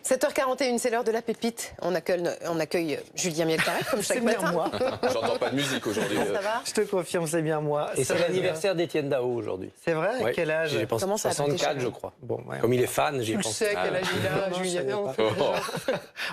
7h41, c'est l'heure de la pépite. On accueille Julien Mielcarré, comme chaque matin. C'est bien moi. J'entends pas de musique aujourd'hui. Ça va? Je te confirme, c'est bien moi. Et c'est l'anniversaire d'Étienne Dao aujourd'hui. C'est vrai? Ouais. Quel âge? J'ai pensé Comment ça a pété 64, cher je crois. Bon, ouais. Comme il est fan, j'y Tu le pensé. sais, quel âge il a, Non, je Julien? savais Non. Oh.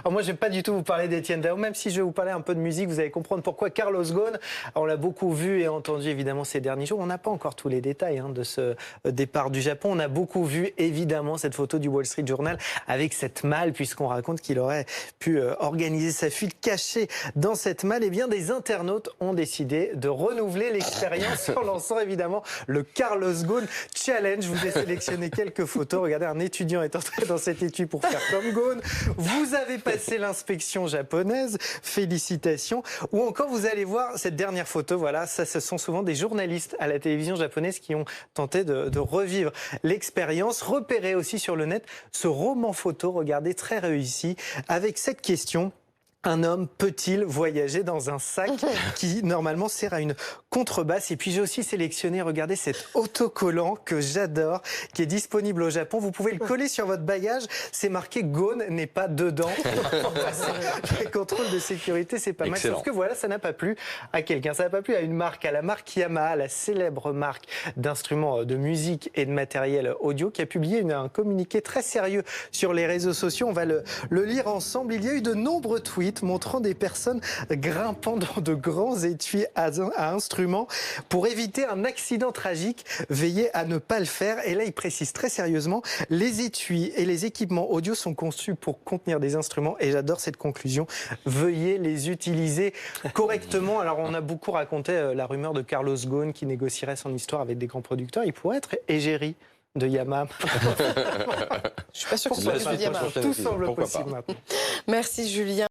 Alors moi, je vais pas du tout vous parler d'Étienne Dao, même si je vais vous parler un peu de musique, vous allez comprendre pourquoi Carlos Ghosn, on l'a beaucoup vu et entendu évidemment ces derniers jours. On n'a pas encore tous les détails de ce départ du Japon. On a beaucoup vu évidemment cette photo du Wall Street Journal avec cette malle, puisqu'on raconte qu'il aurait pu organiser sa fuite cachée dans cette malle. Et bien des internautes ont décidé de renouveler l'expérience en lançant évidemment le Carlos Ghosn Challenge. Je vous ai sélectionné quelques photos. Regardez, un étudiant est entré dans cet étui pour faire comme Ghosn. Vous avez passé l'inspection japonaise. Félicitations. Ou encore, vous allez voir cette dernière photo. Voilà, ça, ce sont souvent des journalistes à la télévision japonaise qui ont tenté de revivre l'expérience. Repérez aussi sur le net ce roman photo, regardez, très réussi, avec cette question. Un homme peut-il voyager dans un sac qui, normalement, sert à une contrebasse? Et puis, j'ai aussi sélectionné, regardez, cet autocollant que j'adore, qui est disponible au Japon. Vous pouvez le coller sur votre bagage. C'est marqué « Ghosn n'est pas dedans ». Les contrôles de sécurité, c'est pas mal. Sauf que voilà, ça n'a pas plu à quelqu'un. Ça n'a pas plu à une marque, à la marque Yamaha, la célèbre marque d'instruments de musique et de matériel audio, qui a publié un communiqué très sérieux sur les réseaux sociaux. On va le lire ensemble. Il y a eu de nombreux tweets montrant des personnes grimpant dans de grands étuis à instruments pour éviter un accident tragique. Veillez à ne pas le faire. Et là, il précise très sérieusement, les étuis et les équipements audio sont conçus pour contenir des instruments. Et j'adore cette conclusion. Veuillez les utiliser correctement. Alors, on a beaucoup raconté la rumeur de Carlos Ghosn qui négocierait son histoire avec des grands producteurs. Il pourrait être égérie de Yamaha. Je suis pas sûre que ce soit de Yamaha. Tout semble possible maintenant. Merci Julien.